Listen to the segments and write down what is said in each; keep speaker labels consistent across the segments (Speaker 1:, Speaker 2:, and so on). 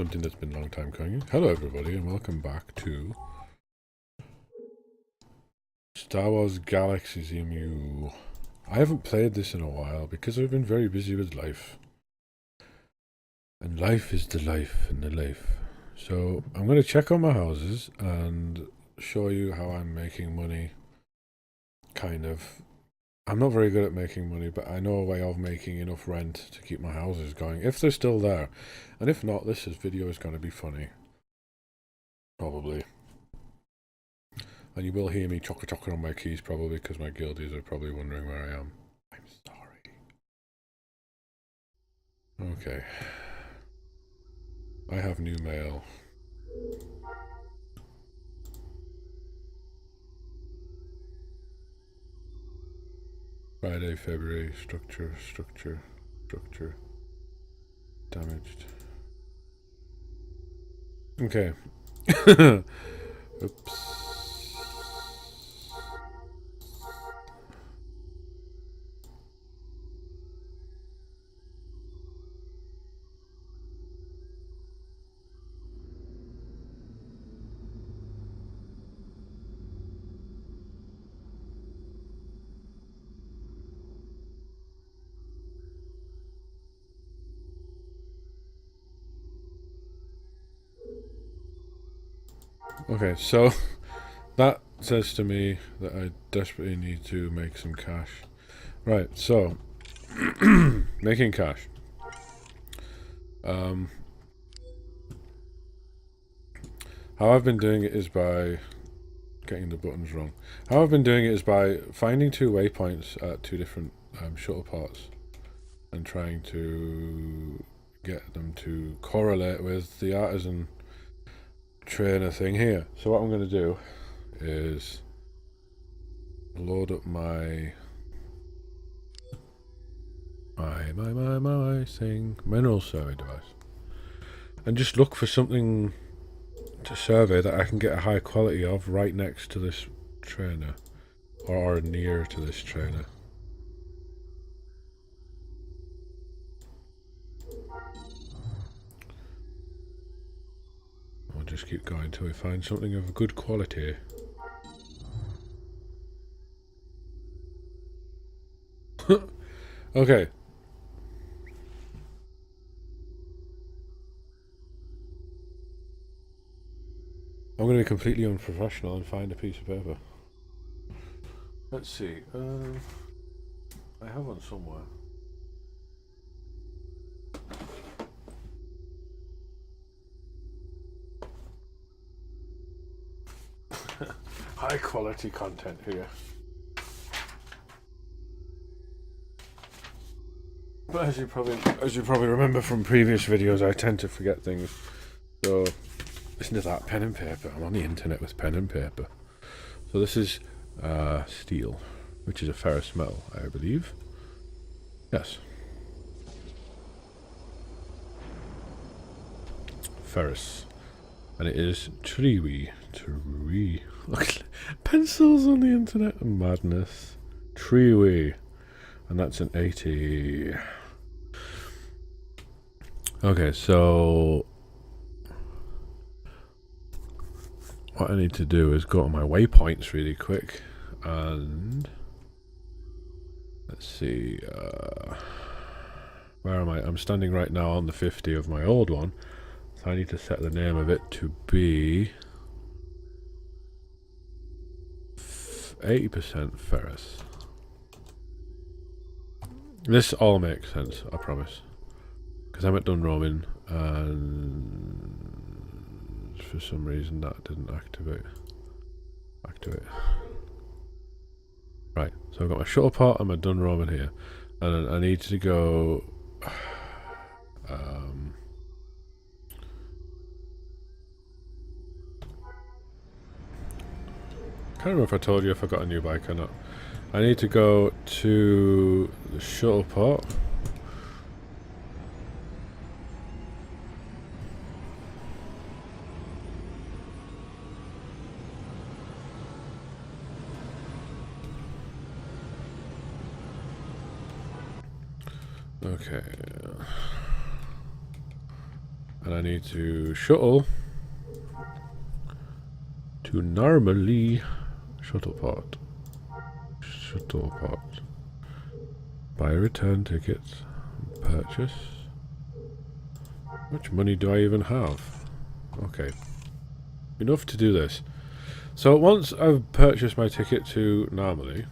Speaker 1: something that's been a long time coming. Hello everybody and welcome back to Star Wars SWGEmu. I haven't played this in a while because I've been very busy with life. And life is the life in the life. So I'm going to check on my houses and show you how I'm making money. Kind of. I'm not very good at making money, but I know a way of making enough rent to keep my houses going, if they're still there. And if not, this video is going to be funny. Probably. And you will hear me chocker on my keys probably, because my guildies are probably wondering where I am. I'm sorry. Okay. I have new mail. Friday, February, structure, damaged. Okay. Oops. Okay, so that says to me that I desperately need to make some cash. Right, so making cash. How I've been doing it is by getting the buttons wrong. How I've been doing it is by finding two waypoints at two different shuttle parts and trying to get them to correlate with the artisan trainer thing here. So what I'm going to do is load up my mineral survey device and just look for something to survey that I can get a high quality of right next to this trainer or near to this trainer. I'll just keep going until we find something of good quality. Okay. I'm going to be completely unprofessional and find a piece of paper. Let's see. I have one somewhere. High quality content here. But as you probably remember from previous videos, I tend to forget things. So listen to that, pen and paper. I'm on the internet with pen and paper. So this is steel, which is a ferrous metal, I believe. Yes. Ferrous. And it is Triwi. Look, pencils on the internet. Madness. Triwi. And that's an 80. Okay, so what I need to do is go to my waypoints really quick and let's see, where am I? I'm standing right now on the 50 of my old one, so I need to set the name of it to be 80% ferrous. This all makes sense, I promise. Because I'm at Dunroman and for some reason that didn't activate. Right, so I've got my shuttle part and my Dunroman here. And I need to go can't remember if I told you if I got a new bike or not. I need to go to the shuttle part. Okay. And I need to shuttle to normally Shuttleport. Shuttleport. Buy a return ticket. Purchase. How much money do I even have? Okay. Enough to do this. So once I've purchased my ticket to normally,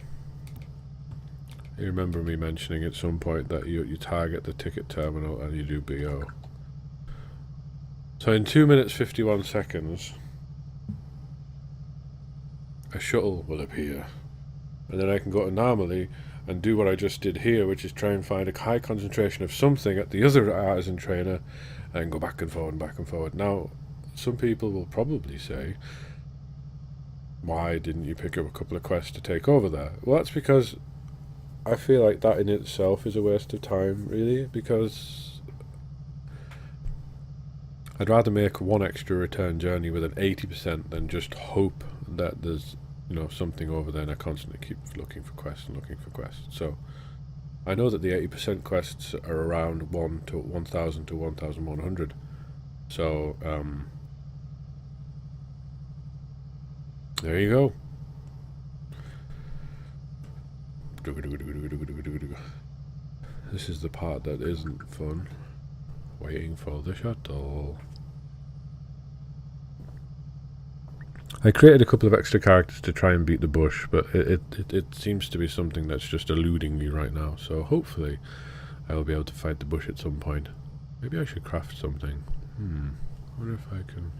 Speaker 1: you remember me mentioning at some point that you target the ticket terminal and you do BO. So in 2 minutes 51 seconds, a shuttle will appear. And then I can go to normally and do what I just did here, which is try and find a high concentration of something at the other artisan trainer and go back and forward and back and forward. Now, some people will probably say, why didn't you pick up a couple of quests to take over there? Well, that's because I feel like that in itself is a waste of time, really, because I'd rather make one extra return journey with an 80% than just hope that there's, you know, something over there and I constantly keep looking for quests and looking for quests. So I know that the 80% quests are around 1,000 to 1,100. So there you go. This is the part that isn't fun. Waiting for the shuttle. I created a couple of extra characters to try and beat the bush, but it seems to be something that's just eluding me right now. So hopefully I will be able to fight the bush at some point. Maybe I should craft something. I wonder if I can...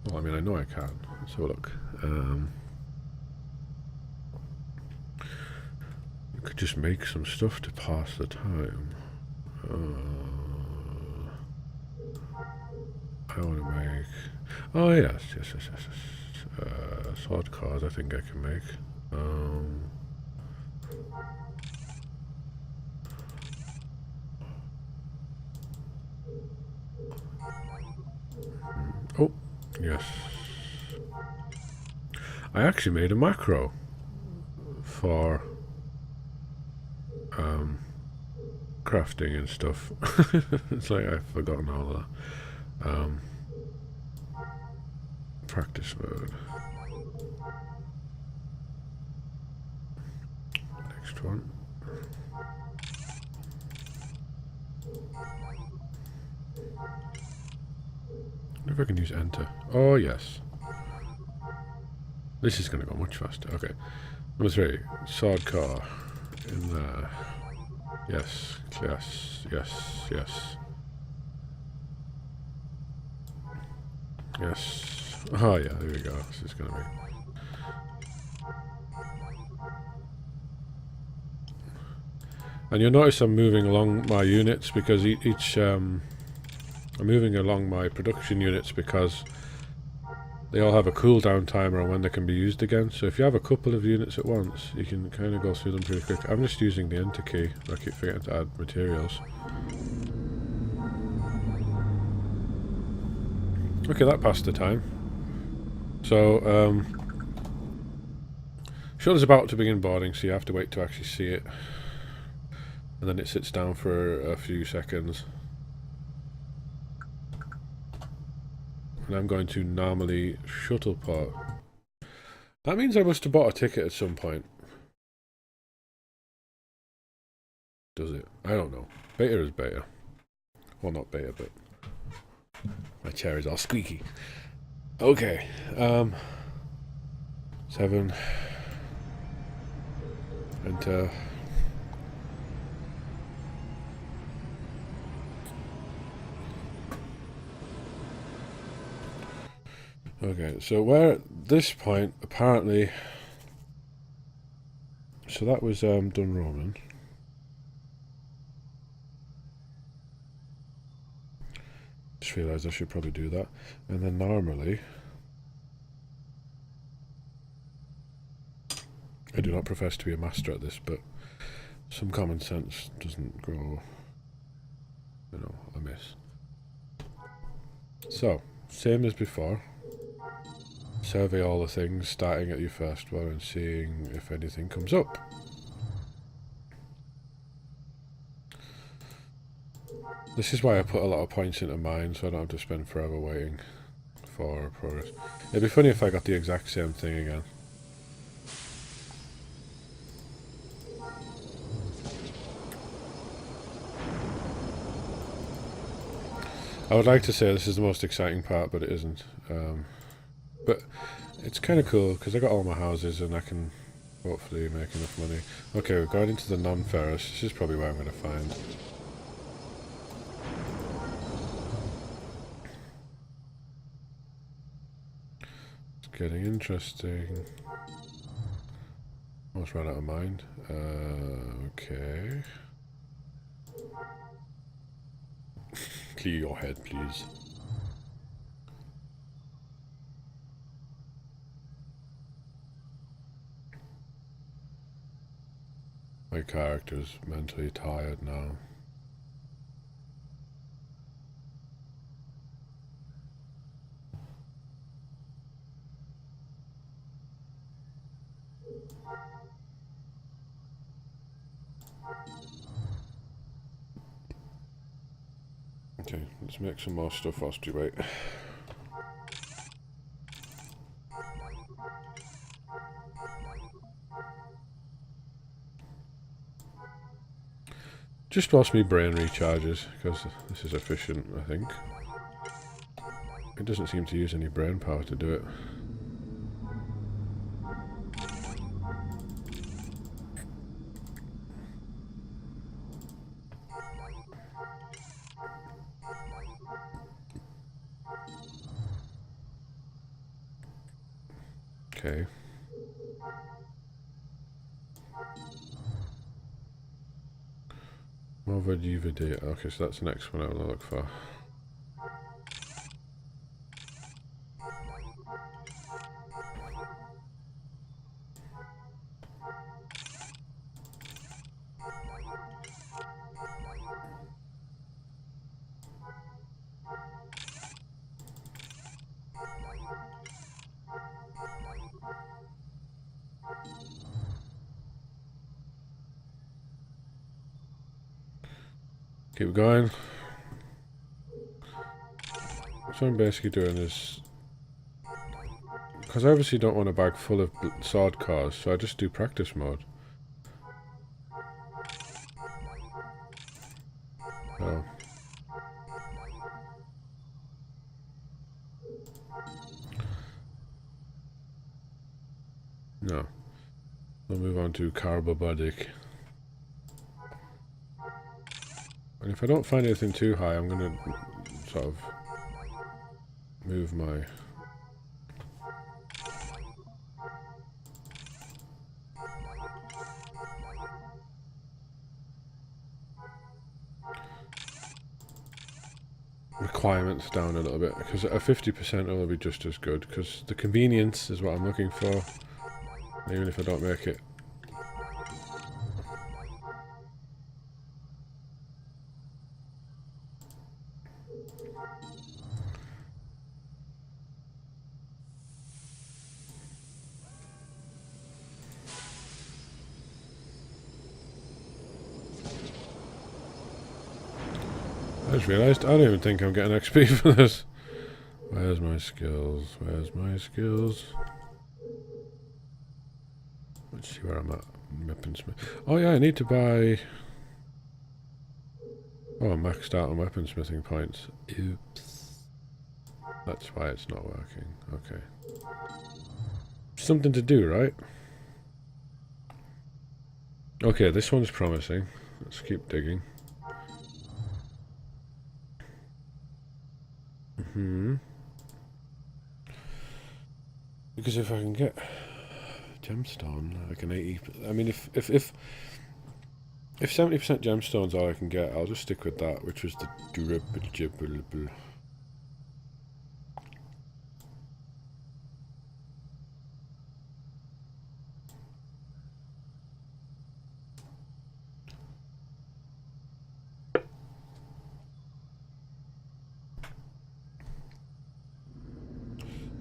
Speaker 1: Well, I mean, I know I can. Let's have a look. I could just make some stuff to pass the time. I want to make... Oh, yes. Sword cars I think I can make. Oh, yes. I actually made a macro for crafting and stuff. It's like I've forgotten all of that. Practice mode. Next one. I wonder if I can use enter. Oh, yes. This is going to go much faster. Okay. Number 3. Sword car. In there. Yes. Yes. Oh, yeah. There we go. This is going to be... And you'll notice I'm moving along my units because I'm moving along my production units because they all have a cooldown timer on when they can be used again. So if you have a couple of units at once, you can kind of go through them pretty quick. I'm just using the enter key. I keep forgetting to add materials. Okay, that passed the time. So, Shuttle's about to begin boarding, so you have to wait to actually see it. And then it sits down for a few seconds. And I'm going to normally Shuttleport. That means I must have bought a ticket at some point. Does it? I don't know. Beta is beta. Well, not beta, but... My chair is all squeaky. Okay. 7. Enter. Okay, so we're at this point, apparently... So that was done Roman. Just realised I should probably do that. And then normally... I do not profess to be a master at this, but some common sense doesn't go, you know, amiss. So, same as before. Survey all the things, starting at your first one and seeing if anything comes up. This is why I put a lot of points into mine, so I don't have to spend forever waiting for progress. It'd be funny if I got the exact same thing again. I would like to say this is the most exciting part, but it isn't. But it's kind of cool because I got all my houses and I can hopefully make enough money. Okay, we're going into the non-ferrous. This is probably where I'm going to find. It's getting interesting. Almost ran out of mind. Okay. Clear your head, please. My character's mentally tired now. Okay, let's make some more stuff whilst we wait. Just whilst my brain recharges, because this is efficient, I think. It doesn't seem to use any brain power to do it. Okay. Over DVD. Okay, so that's the next one I want to look for. Keep going. So I'm basically doing is, because I obviously don't want a bag full of sword cores, so I just do practice mode. Oh. No. We'll move on to carbobodic. And if I don't find anything too high, I'm going to sort of move my... requirements down a little bit, because at 50% will be just as good, because the convenience is what I'm looking for, even if I don't make it. I just realised I don't even think I'm getting XP for this. Where's my skills? Where's my skills? Let's see where I'm at. Weaponsmith. Oh yeah, I need to buy... Oh, I'm maxed out on weaponsmithing points. Oops. That's why it's not working. Okay. Something to do, right? Okay, this one's promising. Let's keep digging. Because if I can get gemstone, like an 80... I mean, if 70% gemstone's all I can get, I'll just stick with that, which was the durable.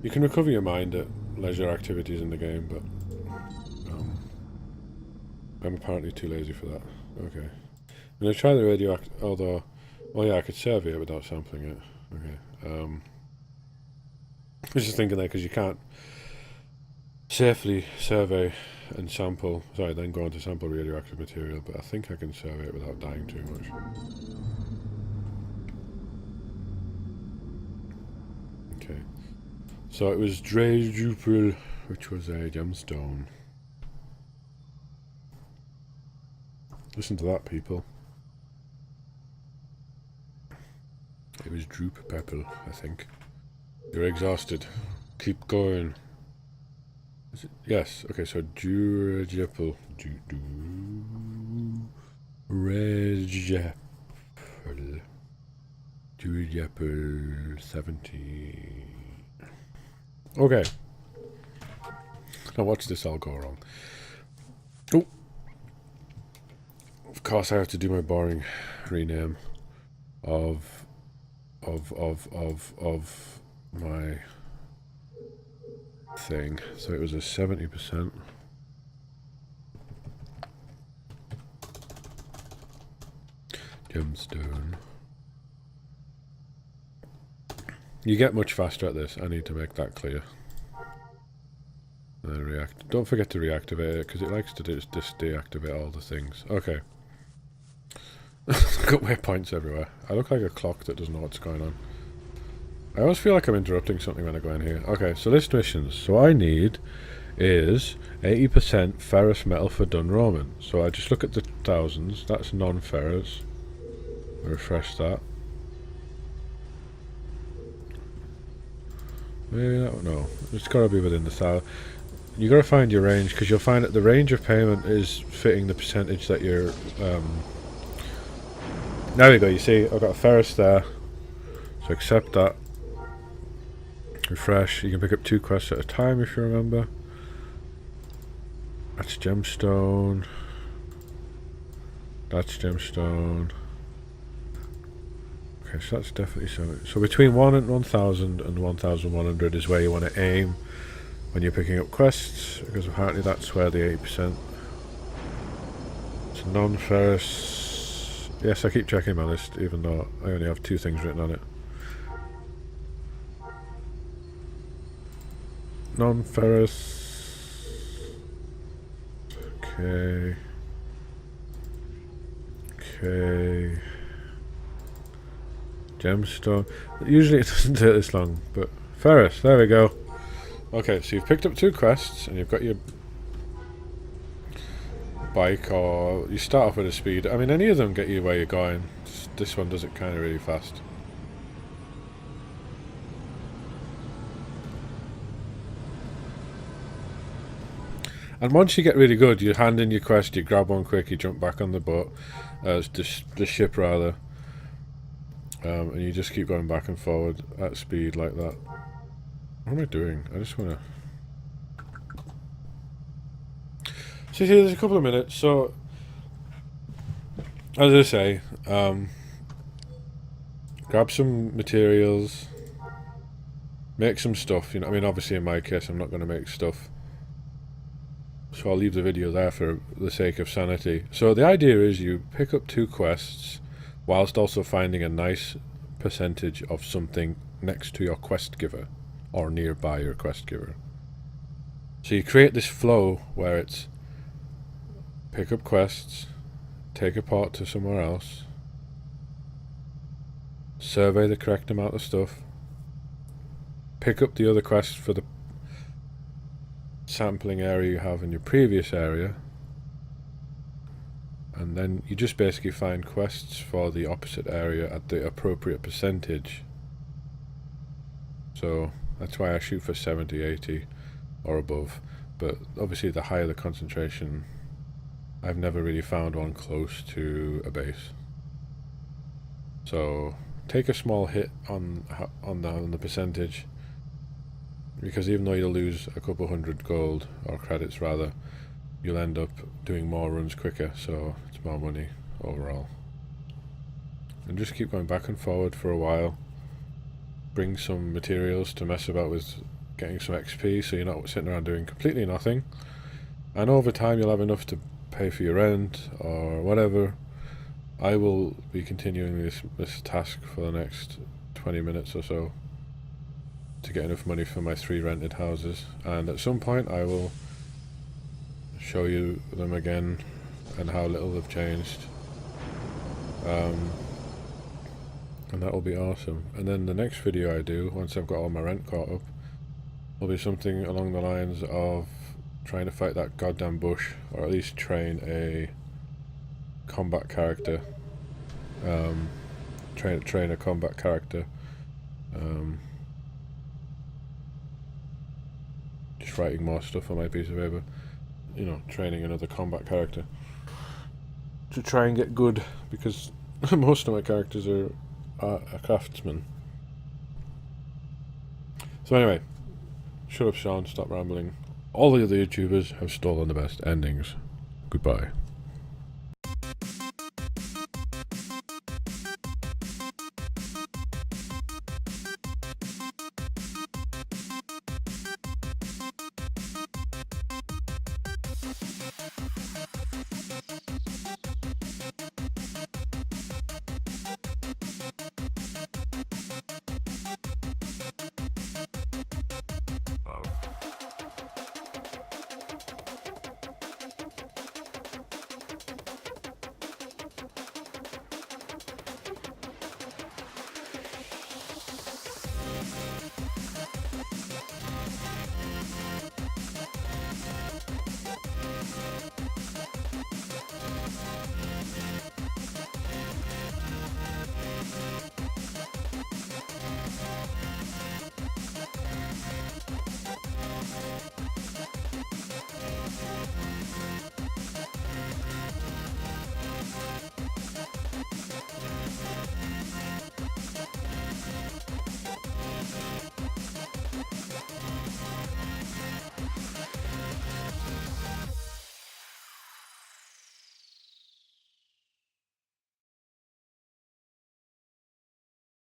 Speaker 1: You can recover your mind at leisure activities in the game, but I'm apparently too lazy for that. Okay. I'm going to try the radioactive, although Well, yeah, I could survey it without sampling it. Okay. I was just thinking that because you can't safely survey and sample, sorry, then go on to sample radioactive material, but I think I can survey it without dying too much. Okay. So it was Drejupul, which was a gemstone. Listen to that, people. It was Droop Pepple, I think. You're exhausted. Keep going. Is it? Yes. Okay, so Drejupul. Drejupul. Drejupul 70. Okay. Now watch this all go wrong. Oh! Of course I have to do my boring rename of my thing. So it was a 70%. Gemstone. You get much faster at this. I need to make that clear. React. Don't forget to reactivate it because it likes to just deactivate all the things. Okay. Got waypoints everywhere. I look like a clock that doesn't know what's going on. I always feel like I'm interrupting something when I go in here. Okay, so list missions. So I need is 80% ferrous metal for Dunroman. So I just look at the thousands. That's non-ferrous. Refresh that. Maybe that, no. It's got to be within the thousand. You got to find your range because you'll find that the range of payment is fitting the percentage that you're. There we go. You see, I've got a ferrous there. So accept that. Refresh. You can pick up 2 quests at a time if you remember. That's gemstone. That's gemstone. Okay, so that's definitely so. So between 1 and 1,000 and 1,100 is where you want to aim when you're picking up quests, because apparently that's where the 80%. It's non-ferrous. Yes, I keep checking my list, even though I only have 2 things written on it. Non-ferrous. Okay. Okay. Gemstone. Usually it doesn't take this long, but ferrous, there we go. Okay, so you've picked up 2 quests and you've got your bike, or you start off with a speed. I mean, any of them get you where you're going. This one does it kind of really fast. And once you get really good, you hand in your quest, you grab one quick, you jump back on the boat, the ship rather, and you just keep going back and forward at speed like that. What am I doing? I just want to... So see, there's a couple of minutes, so as I say, grab some materials, make some stuff, you know. I mean, obviously in my case I'm not going to make stuff, so I'll leave the video there for the sake of sanity. So the idea is you pick up 2 quests whilst also finding a nice percentage of something next to your quest giver or nearby your quest giver. So you create this flow where it's pick up quests, take a part to somewhere else, survey the correct amount of stuff, pick up the other quests for the sampling area you have in your previous area, and then you just basically find quests for the opposite area at the appropriate percentage. So that's why I shoot for 70, 80 or above, but obviously the higher the concentration, I've never really found one close to a base. So take a small hit on the percentage, because even though you'll lose a couple hundred gold, or credits rather, you'll end up doing more runs quicker, so it's more money overall. And just keep going back and forward for a while. Bring some materials to mess about with getting some XP, so you're not sitting around doing completely nothing. And over time you'll have enough to pay for your rent or whatever, I will be continuing this task for the next 20 minutes or so to get enough money for my 3 rented houses, and at some point I will show you them again and how little they've changed, and that will be awesome. And then the next video I do, once I've got all my rent caught up, will be something along the lines of trying to fight that goddamn bush, or at least train a combat character. Train a combat character. Just writing more stuff on my piece of paper. You know, training another combat character to try and get good, because most of my characters are craftsmen. So anyway, shut up, Shaun, stop rambling. All the other YouTubers have stolen the best endings. Goodbye.